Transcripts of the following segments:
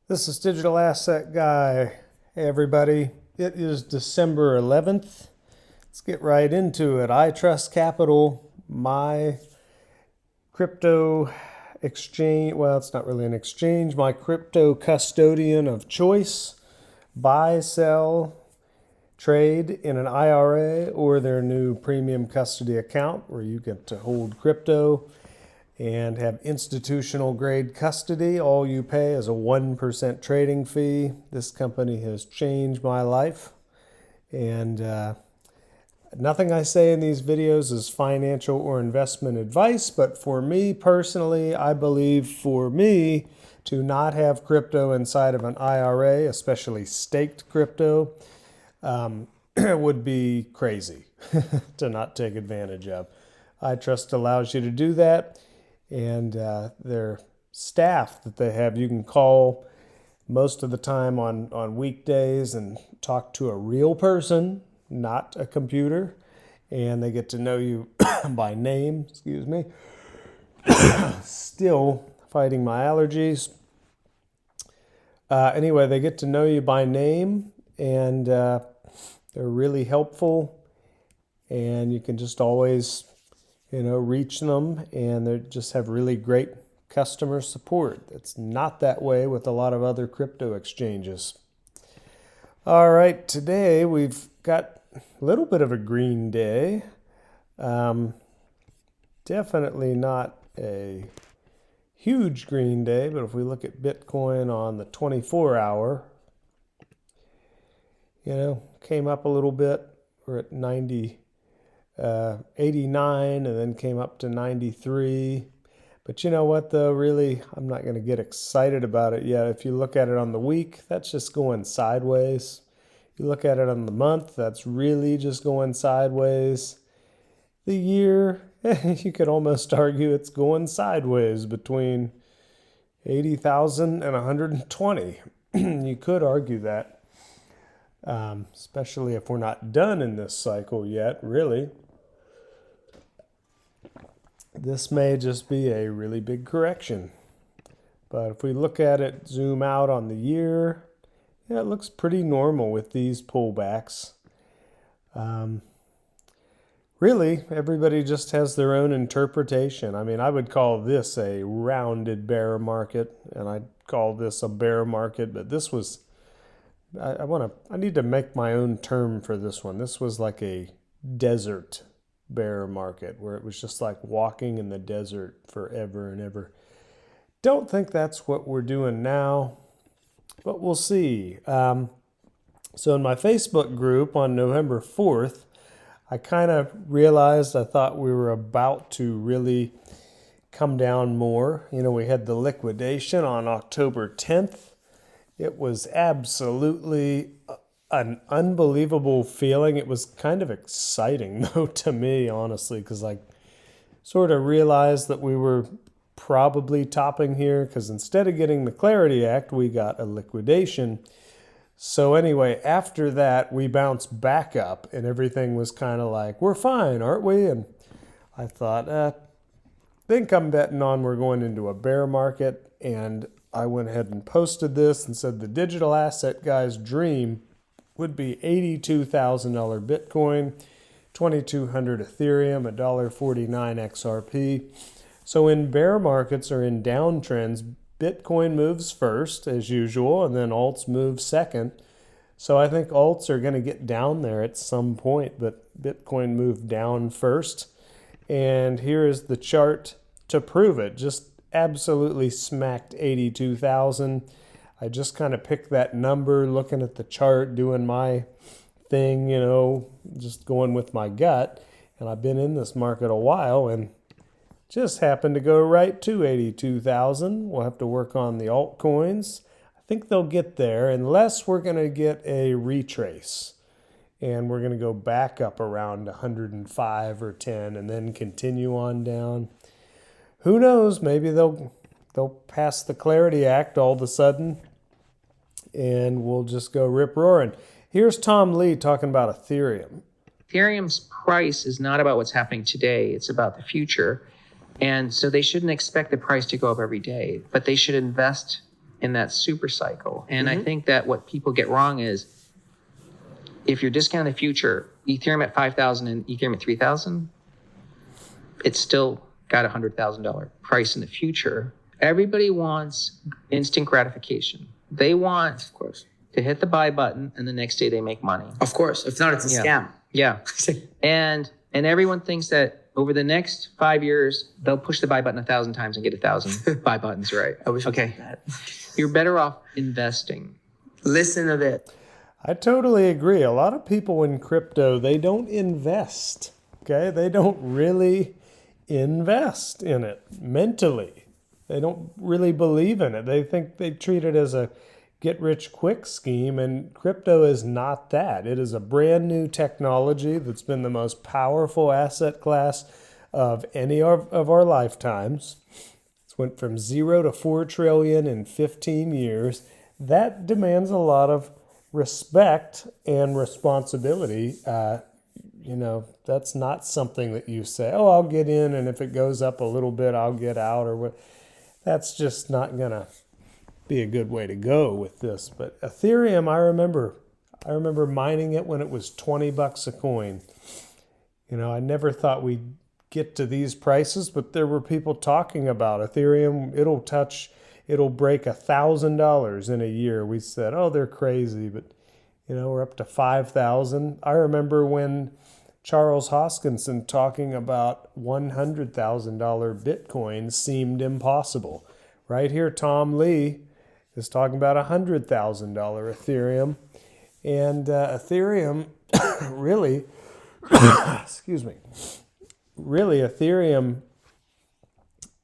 This is Digital Asset Guy. Hey everybody, it is December 11th. Let's get right into it. I Trust Capital, my crypto exchange, well, it's not really an exchange, my crypto custodian of choice. Buy, sell, trade in an IRA or their new premium custody account where you get to hold crypto and have institutional grade custody. All you pay is a 1% trading fee. This company has changed my life. And nothing I say in these videos is financial or investment advice, but for me personally, I believe for me to not have crypto inside of an IRA, especially staked crypto, would be crazy to not take advantage of. iTrust allows you to do that. And their staff that they have, you can call most of the time on weekdays and talk to a real person, not a computer. And they get to know you by name, excuse me. Still fighting my allergies. Anyway, they get to know you by name, and they're really helpful. And you can just always reach them, and they just have really great customer support. It's not that way with a lot of other crypto exchanges. All right, today we've got a little bit of a green day. Definitely not a huge green day, but if we look at Bitcoin on the 24-hour, came up a little bit. We're at 89 and then came up to 93. But you know what though, really, I'm not going to get excited about it yet. If you look at it on the week, that's just going sideways. You look at it on the month, that's really just going sideways. The year, you could almost argue it's going sideways between 80,000 and 120. You could argue that. Especially if we're not done in this cycle yet, really. This may just be a really big correction. But if we look at it, zoom out on the year, it looks pretty normal with these pullbacks. Really, everybody just has their own interpretation. I mean, I would call this a rounded bear market, and I'd call this a bear market, but this was... I need to make my own term for this one. This was like a desert bear market where it was just like walking in the desert forever and ever. Don't think that's what we're doing now, but we'll see. So in my Facebook group on November 4th, I kind of realized I thought we were about to really come down more. We had the liquidation on October 10th. It was absolutely an unbelievable feeling. It was kind of exciting, though, to me, honestly, because I sort of realized that we were probably topping here, because instead of getting the Clarity Act, we got a liquidation. So anyway, after that, we bounced back up, and everything was kind of like, we're fine, aren't we? And I thought, think I'm betting on we're going into a bear market, and I went ahead and posted this and said the digital asset guy's dream would be $82,000 Bitcoin, 2,200 Ethereum, $1.49 XRP. So in bear markets or in downtrends, Bitcoin moves first as usual, and then alts move second. So I think alts are going to get down there at some point, but Bitcoin moved down first. And here is the chart to prove it. Just absolutely smacked 82,000. I just kind of picked that number, looking at the chart, doing my thing, just going with my gut. And I've been in this market a while and just happened to go right to 82,000. We'll have to work on the altcoins. I think they'll get there unless we're going to get a retrace. And we're going to go back up around 105 or 10 and then continue on down. Who knows? Maybe they'll pass the Clarity Act all of a sudden, and we'll just go rip-roaring. Here's Tom Lee talking about Ethereum. Ethereum's price is not about what's happening today. It's about the future. And so they shouldn't expect the price to go up every day, but they should invest in that super cycle. And I think that what people get wrong is if you're discounting the future, Ethereum at 5,000 and Ethereum at 3,000, it's still got $100,000 price in the future. Everybody wants instant gratification. They want, Of course. to hit the buy button and the next day they make money. Of course. If not, it's a scam. Yeah. And everyone thinks that over the next 5 years, they'll push the buy button 1,000 times and get 1,000 buy buttons right. I wish I Okay. did that. You're better off investing. Listen to this. I totally agree. A lot of people in crypto, they don't invest. Okay? They don't really invest in it mentally. They don't really believe in it. They think they treat it as a get rich quick scheme, and crypto is not that. It is a brand new technology that's been the most powerful asset class of any of our lifetimes. It's went from 0 to 4 trillion in 15 years. That demands a lot of respect and responsibility. That's not something that you say, oh, I'll get in, and if it goes up a little bit, I'll get out, or what. That's just not gonna be a good way to go with this. But Ethereum, I remember mining it when it was $20 a coin. I never thought we'd get to these prices, but there were people talking about Ethereum. It'll break $1,000 in a year. We said, oh, they're crazy, but we're up to 5,000. I remember when Charles Hoskinson talking about $100,000 Bitcoin seemed impossible. Right here, Tom Lee is talking about $100,000 Ethereum. And Ethereum really, Ethereum,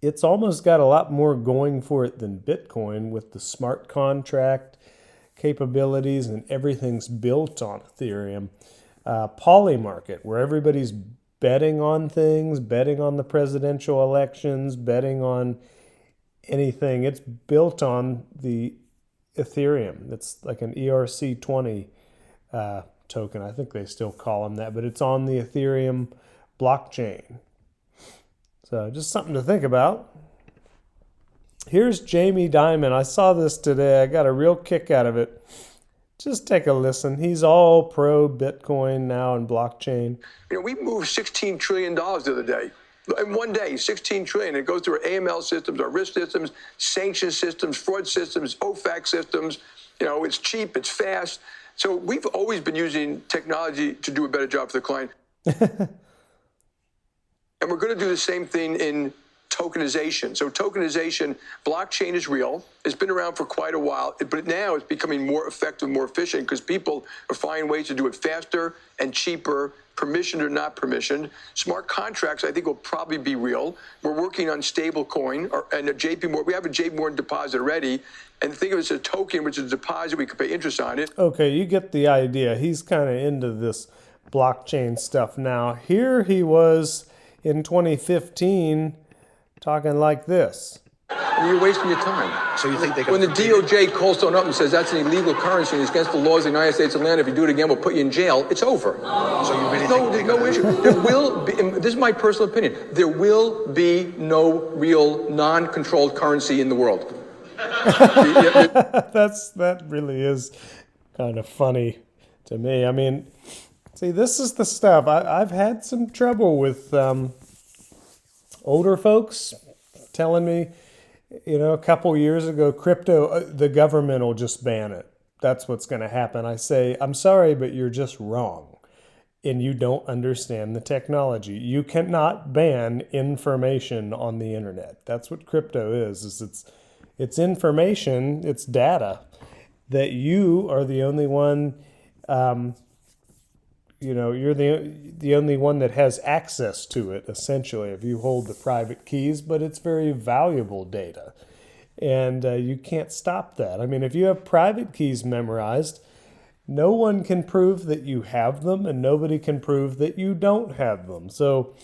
it's almost got a lot more going for it than Bitcoin with the smart contract capabilities, and everything's built on Ethereum. Poly market, where everybody's betting on things, betting on the presidential elections, betting on anything. It's built on the Ethereum. It's like an ERC20 token. I think they still call them that, but it's on the Ethereum blockchain. So just something to think about. Here's Jamie Dimon. I saw this today. I got a real kick out of it. Just take a listen. He's all pro Bitcoin now and blockchain. We moved $16 trillion the other day. In one day, $16 trillion. It goes through our AML systems, our risk systems, sanction systems, fraud systems, OFAC systems. It's cheap, it's fast. So we've always been using technology to do a better job for the client. And we're going to do the same thing in tokenization. So tokenization, blockchain is real. It's been around for quite a while, but now it's becoming more effective, more efficient because people are finding ways to do it faster and cheaper, permissioned or not permissioned. Smart contracts, I think, will probably be real. We're working on stablecoin and a JP Morgan. We have a JP Morgan deposit already. And think of it as a token, which is a deposit. We could pay interest on it. Okay, you get the idea. He's kind of into this blockchain stuff now. Here he was in 2015 talking like this. You're wasting your time. So you think they When the DOJ calls someone up and says that's an illegal currency and it's against the laws of the United States of land, if you do it again, we'll put you in jail, it's over. So you really There's no issue. There will be, and this is my personal opinion, there will be no real non-controlled currency in the world. That really is kind of funny to me. I mean, see, this is the stuff. I've had some trouble with older folks telling me, a couple years ago, crypto, the government will just ban it. That's what's going to happen. I say, I'm sorry, but you're just wrong. And you don't understand the technology. You cannot ban information on the internet. That's what crypto is it's information, it's data that you are the only one, you're the only one that has access to it, essentially, if you hold the private keys, but it's very valuable data. And you can't stop that. I mean, if you have private keys memorized, no one can prove that you have them, and nobody can prove that you don't have them. So,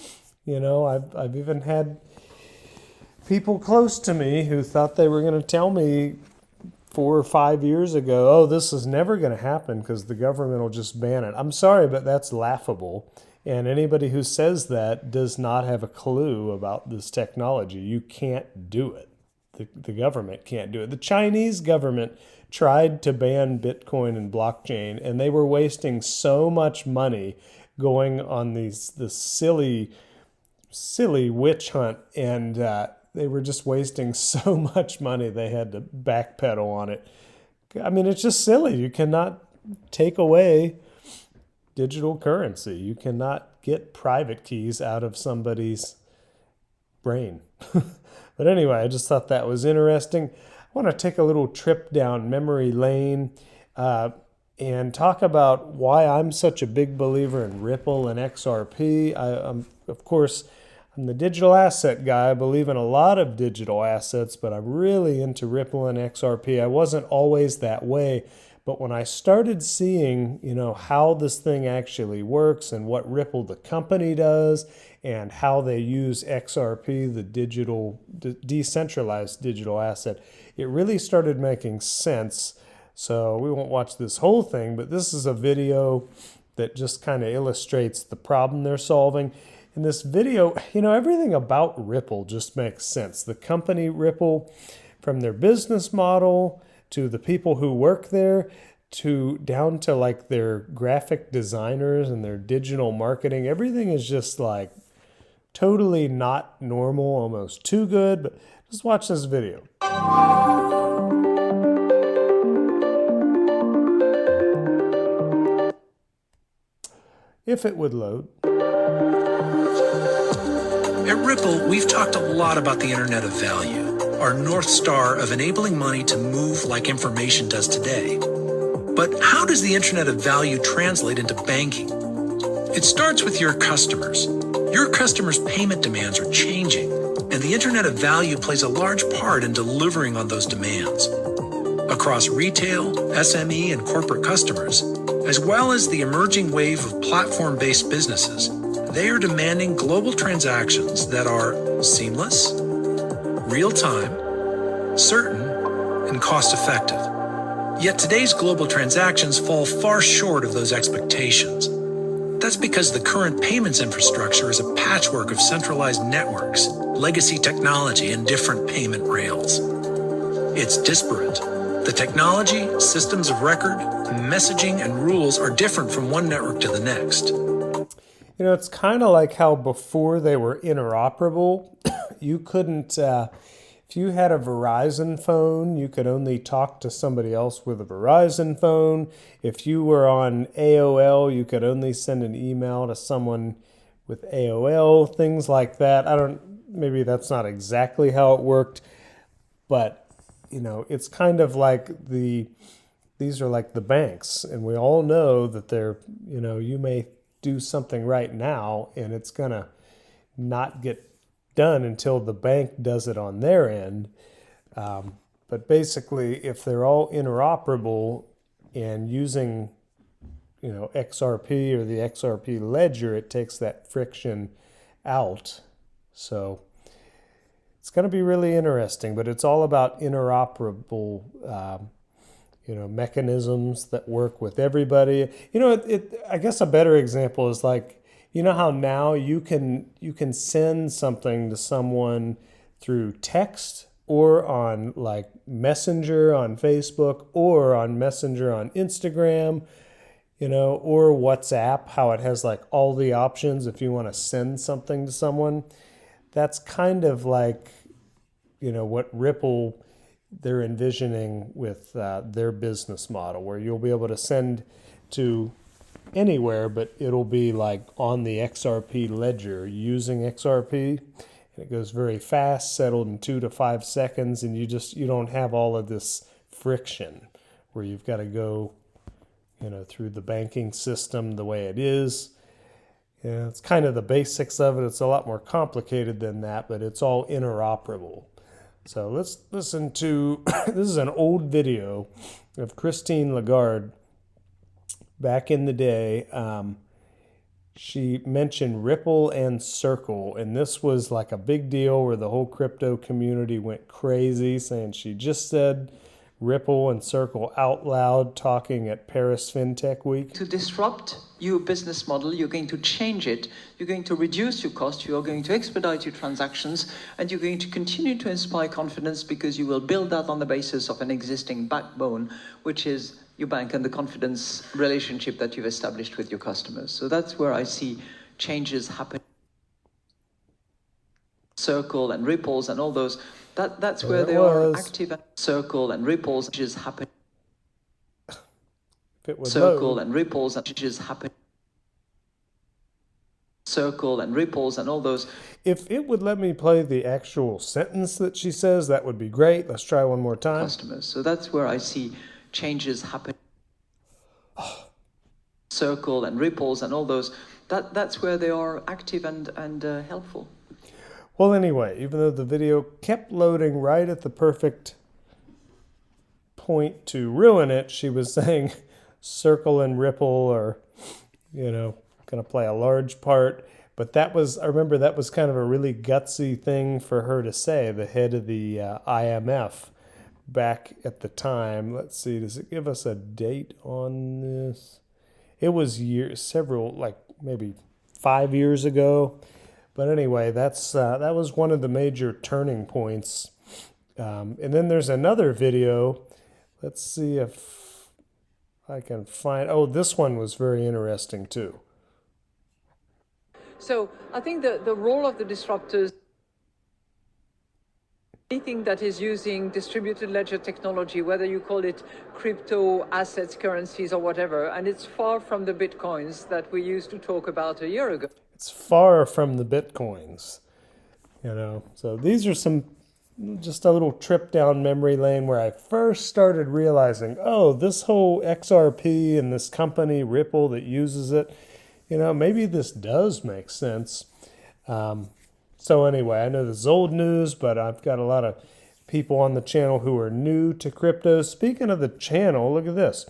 I've even had people close to me who thought they were going to tell me 4 or 5 years ago, oh, this is never going to happen because the government will just ban it. I'm sorry, but that's laughable. And anybody who says that does not have a clue about this technology. You can't do it. the government can't do it. The Chinese government tried to ban Bitcoin and blockchain, and they were wasting so much money going on this silly witch hunt, and they were just wasting so much money they had to backpedal on it. I mean, it's just silly. You cannot take away digital currency. You cannot get private keys out of somebody's brain. But anyway, I just thought that was interesting. I want to take a little trip down memory lane and talk about why I'm such a big believer in Ripple and XRP. Of course, I'm the digital asset guy. I believe in a lot of digital assets, but I'm really into Ripple and XRP. I wasn't always that way, but when I started seeing, how this thing actually works and what Ripple the company does and how they use XRP, the decentralized digital asset, it really started making sense. So we won't watch this whole thing, but this is a video that just kind of illustrates the problem they're solving. In this video, everything about Ripple just makes sense. The company Ripple, from their business model to the people who work there, down to like their graphic designers and their digital marketing, everything is just like totally not normal, almost too good. But just watch this video. If it would load. At Ripple, we've talked a lot about the Internet of Value, our North Star of enabling money to move like information does today. But how does the Internet of Value translate into banking? It starts with your customers. Your customers' payment demands are changing, and the Internet of Value plays a large part in delivering on those demands. Across retail, SME, and corporate customers, as well as the emerging wave of platform-based businesses, they are demanding global transactions that are seamless, real-time, certain, and cost-effective. Yet today's global transactions fall far short of those expectations. That's because the current payments infrastructure is a patchwork of centralized networks, legacy technology, and different payment rails. It's disparate. The technology, systems of record, messaging, and rules are different from one network to the next. It's kind of like how before they were interoperable, you couldn't, if you had a Verizon phone, you could only talk to somebody else with a Verizon phone. If you were on AOL, you could only send an email to someone with AOL, things like that. Maybe that's not exactly how it worked, but, it's kind of like these are like the banks, and we all know that they're, you may do something right now and it's gonna not get done until the bank does it on their end. But basically, if they're all interoperable and using, XRP or the XRP ledger, it takes that friction out. So it's going to be really interesting, but it's all about interoperable mechanisms that work with everybody. I guess a better example is like, how now you can send something to someone through text or on like Messenger on Facebook or on Messenger on Instagram, or WhatsApp, how it has like all the options if you want to send something to someone. That's kind of like, what Ripple they're envisioning with their business model, where you'll be able to send to anywhere, but it'll be like on the XRP ledger using XRP. And it goes very fast, settled in 2 to 5 seconds, and you don't have all of this friction where you've got to go, through the banking system the way it is. It's kind of the basics of it. It's a lot more complicated than that, but it's all interoperable. So let's listen to, this is an old video of Christine Lagarde back in the day. She mentioned Ripple and Circle, and this was like a big deal where the whole crypto community went crazy, saying she just said Ripple and Circle out loud talking at Paris FinTech Week. To disrupt your business model, you're going to change it, you're going to reduce your cost, you're going to expedite your transactions, and you're going to continue to inspire confidence because you will build that on the basis of an existing backbone, which is your bank and the confidence relationship that you've established with your customers. So that's where I see changes happen. Circle and Ripples and all those, that's where they are active. Circle and Ripples just happen. Circle and Ripples and just happen. Circle and Ripples and all those. If it would let me play the actual sentence that she says, that would be great. Let's try one more time. Customers. So that's where I see changes happen. Circle and Ripples and all those, that's where they are active and helpful. Well, anyway, even though the video kept loading right at the perfect point to ruin it, she was saying Circle and Ripple are, going to play a large part. But that was, I remember that was kind of a really gutsy thing for her to say, the head of the IMF back at the time. Let's see, does it give us a date on this? It was maybe 5 years ago. But anyway, that was one of the major turning points. And then there's another video. Let's see if I can find. Oh, this one was very interesting too. So I think the role of the disruptors, anything that is using distributed ledger technology, whether you call it crypto, assets, currencies, or whatever, and it's far from the Bitcoins that we used to talk about a year ago. It's far from the Bitcoins, So these are just a little trip down memory lane where I first started realizing, oh, this whole XRP and this company Ripple that uses it, maybe this does make sense. So anyway, I know this is old news, but I've got a lot of people on the channel who are new to crypto. Speaking of the channel, look at this.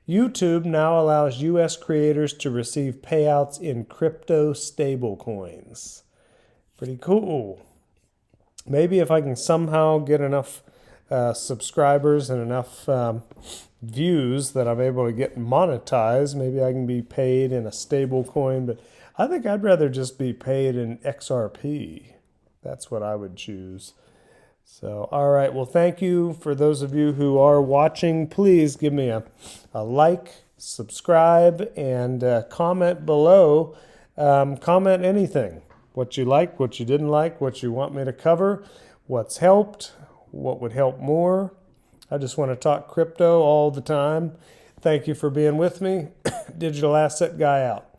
YouTube now allows U.S. creators to receive payouts in crypto stablecoins. Pretty cool. Maybe if I can somehow get enough subscribers and enough views that I'm able to get monetized, maybe I can be paid in a stablecoin. But I think I'd rather just be paid in XRP. That's what I would choose. So, all right. Well, thank you for those of you who are watching. Please give me a like, subscribe, and comment below. Comment anything. What you like, what you didn't like, what you want me to cover, what's helped, what would help more. I just want to talk crypto all the time. Thank you for being with me. Digital Asset Guy out.